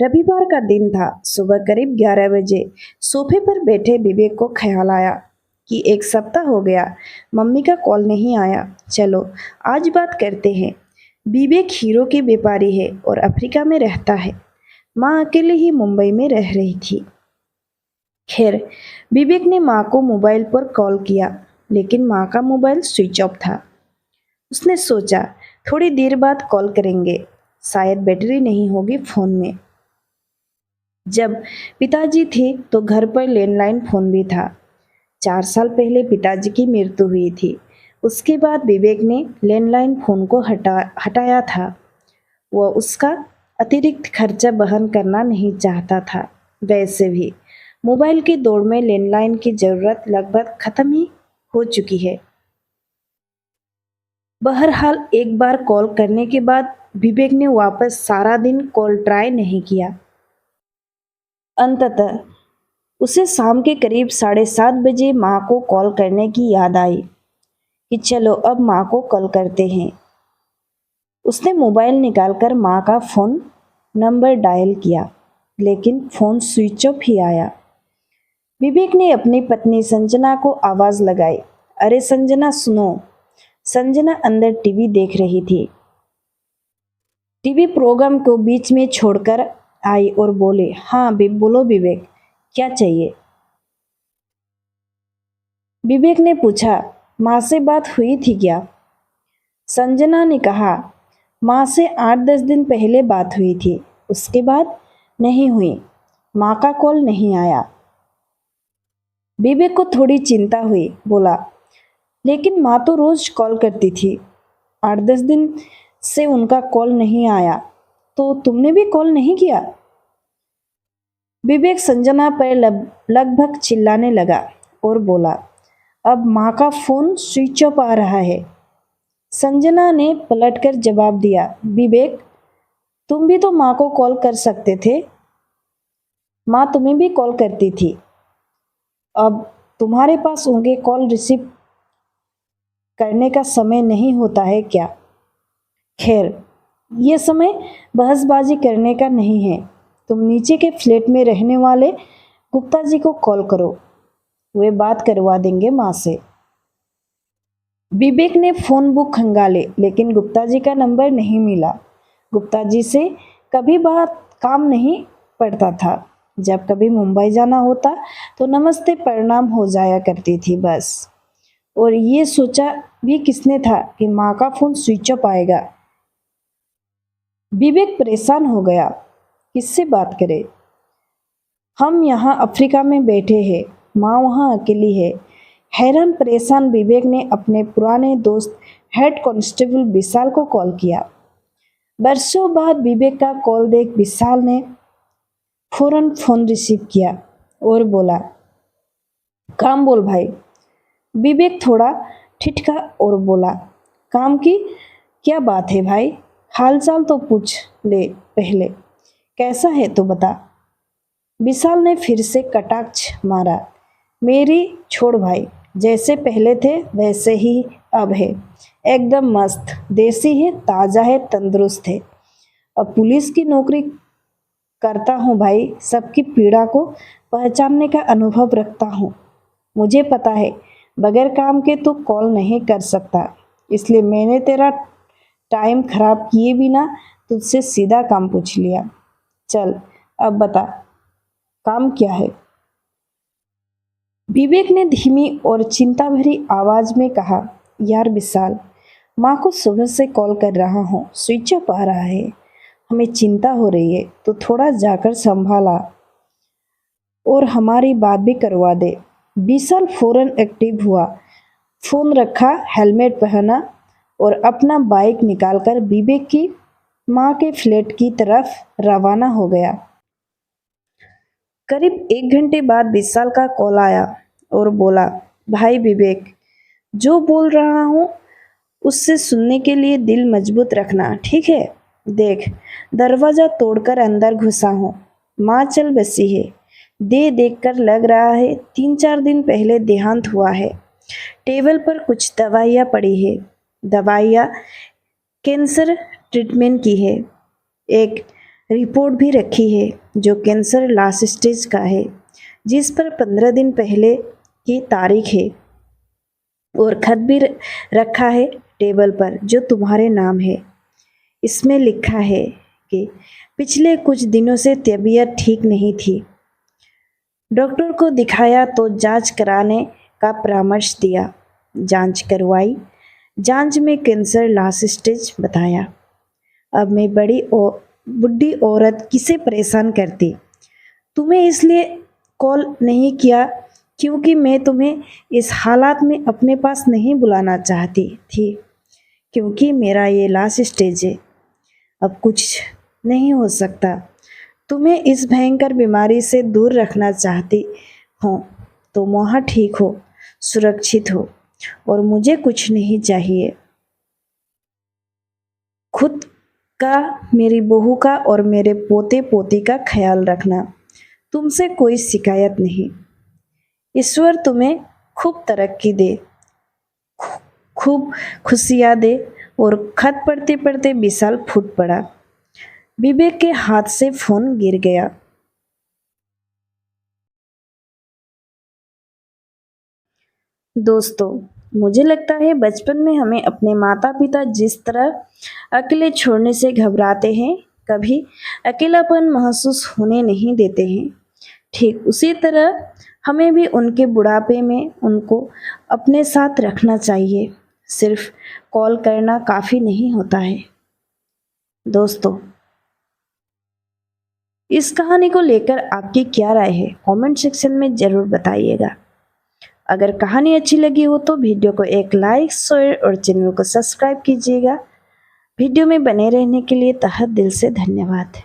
रविवार का दिन था। सुबह करीब 11 बजे सोफे पर बैठे विवेक को ख्याल आया कि एक सप्ताह हो गया, मम्मी का कॉल नहीं आया। चलो आज बात करते हैं। विवेक हीरो की व्यापारी है और अफ्रीका में रहता है। माँ अकेले ही मुंबई में रह रही थी। खैर, विवेक ने माँ को मोबाइल पर कॉल किया, लेकिन माँ का मोबाइल स्विच ऑफ था। उसने सोचा थोड़ी देर बाद कॉल करेंगे, शायद बैटरी नहीं होगी फोन में। जब पिताजी थे तो घर पर लैंडलाइन फोन भी था। 4 साल पहले पिताजी की मृत्यु हुई थी। उसके बाद विवेक ने लैंडलाइन फोन को हटाया था। वह उसका अतिरिक्त खर्चा वहन करना नहीं चाहता था। वैसे भी मोबाइल के दौर में लैंडलाइन की जरूरत लगभग खत्म ही हो चुकी है। बहरहाल एक बार कॉल करने के बाद विवेक ने वापस सारा दिन कॉल ट्राई नहीं किया। अंततः उसे शाम के करीब 7:30 बजे माँ को कॉल करने की याद आई कि चलो अब माँ को कॉल करते हैं। उसने मोबाइल निकालकर माँ का फ़ोन नंबर डायल किया, लेकिन फ़ोन स्विच ऑफ ही आया। विवेक ने अपनी पत्नी संजना को आवाज़ लगाई, अरे संजना सुनो। संजना अंदर टीवी देख रही थी। टीवी प्रोग्राम को बीच में छोड़कर आई और बोले, हाँ बोलो विवेक, क्या चाहिए? विवेक ने पूछा, माँ से बात हुई थी क्या? संजना ने कहा, माँ से 8-10 दिन पहले बात हुई थी, उसके बाद नहीं हुई। माँ का कॉल नहीं आया। विवेक को थोड़ी चिंता हुई, बोला, लेकिन माँ तो रोज कॉल करती थी। 8-10 दिन से उनका कॉल नहीं आया, तो तुमने भी कॉल नहीं किया? विवेक संजना पर लगभग चिल्लाने लगा और बोला, अब माँ का फोन स्विच ऑफ आ रहा है। संजना ने पलटकर जवाब दिया, विवेक तुम भी तो माँ को कॉल कर सकते थे। माँ तुम्हें भी कॉल करती थी। अब तुम्हारे पास उनके कॉल रिसीव करने का समय नहीं होता है क्या? खैर, ये समय बहसबाजी करने का नहीं है। तुम नीचे के फ्लैट में रहने वाले गुप्ता जी को कॉल करो, वे बात करवा देंगे माँ से। विवेक ने फोन बुक खंगाले, लेकिन गुप्ता जी का नंबर नहीं मिला। गुप्ता जी से कभी बात काम नहीं पड़ता था। जब कभी मुंबई जाना होता तो नमस्ते प्रणाम हो जाया करती थी बस। और ये सोचा भी किसने था कि माँ का फोन स्विच ऑफ आएगा। विवेक परेशान हो गया, किससे बात करे? हम यहाँ अफ्रीका में बैठे हैं, माँ वहाँ अकेली है। हैरान परेशान विवेक ने अपने पुराने दोस्त हेड कांस्टेबल विशाल को कॉल किया। बरसों बाद विवेक का कॉल देख विशाल ने फौरन फोन रिसीव किया और बोला, काम बोल भाई। विवेक थोड़ा ठिठका और बोला, काम की क्या बात है भाई? हालचाल तो पूछ ले पहले, कैसा है तो बता। विशाल ने फिर से कटाक्ष मारा, मेरी छोड़ भाई, जैसे पहले थे वैसे ही अब है। एकदम मस्त, देसी है, ताज़ा है, तंदुरुस्त है। अब पुलिस की नौकरी करता हूँ भाई, सबकी पीड़ा को पहचानने का अनुभव रखता हूँ। मुझे पता है बगैर काम के तू कॉल नहीं कर सकता, इसलिए मैंने तेरा टाइम खराब किए बिना तुझसे सीधा काम पूछ लिया। चल अब बता, काम क्या है? विवेक ने धीमी और चिंता भरी आवाज में कहा, यार विशाल, माँ को सुबह से कॉल कर रहा हूँ, स्विच ऑफ आ रहा है। हमें चिंता हो रही है, तो थोड़ा जाकर संभाला और हमारी बात भी करवा दे। विशाल फौरन एक्टिव हुआ, फोन रखा, हेलमेट पहना और अपना बाइक निकालकर विवेक की माँ के फ्लैट की तरफ रवाना हो गया। करीब 1 घंटे बाद विशाल का कॉल आया और बोला, भाई विवेक, जो बोल रहा हूँ उससे सुनने के लिए दिल मजबूत रखना, ठीक है? देख, दरवाजा तोड़कर अंदर घुसा हूँ। माँ चल बसी है। देखकर लग रहा है 3-4 दिन पहले देहांत हुआ है। टेबल पर कुछ दवाइयाँ पड़ी है। दवाइयाँ कैंसर ट्रीटमेंट की है। एक रिपोर्ट भी रखी है जो कैंसर लास्ट स्टेज का है, जिस पर 15 दिन पहले की तारीख है, और खत भी रखा है टेबल पर जो तुम्हारे नाम है। इसमें लिखा है कि पिछले कुछ दिनों से तबीयत ठीक नहीं थी। डॉक्टर को दिखाया तो जांच कराने का परामर्श दिया। जांच करवाई। जांच में कैंसर लास्ट स्टेज बताया। अब मैं बुढ़ी औरत किसे परेशान करती। तुम्हें इसलिए कॉल नहीं किया क्योंकि मैं तुम्हें इस हालात में अपने पास नहीं बुलाना चाहती थी, क्योंकि मेरा ये लास्ट स्टेज है। अब कुछ नहीं हो सकता। तुम्हें इस भयंकर बीमारी से दूर रखना चाहती हूँ। तुम वहाँ ठीक हो, सुरक्षित हो, और मुझे कुछ नहीं चाहिए। खुद का, मेरी बहू का और मेरे पोते पोती का ख्याल रखना। तुमसे कोई शिकायत नहीं। ईश्वर तुम्हें खूब तरक्की दे, खूब खुशियाँ दे। और खत पढ़ते पढ़ते विशाल फूट पड़ा। विवेक के हाथ से फोन गिर गया। दोस्तों, मुझे लगता है बचपन में हमें अपने माता पिता जिस तरह अकेले छोड़ने से घबराते हैं, कभी अकेलापन महसूस होने नहीं देते हैं, ठीक उसी तरह हमें भी उनके बुढ़ापे में उनको अपने साथ रखना चाहिए। सिर्फ कॉल करना काफ़ी नहीं होता है। दोस्तों, इस कहानी को लेकर आपकी क्या राय है, कमेंट सेक्शन में ज़रूर बताइएगा। अगर कहानी अच्छी लगी हो तो वीडियो को एक लाइक, शेयर और चैनल को सब्सक्राइब कीजिएगा। वीडियो में बने रहने के लिए तहे दिल से धन्यवाद।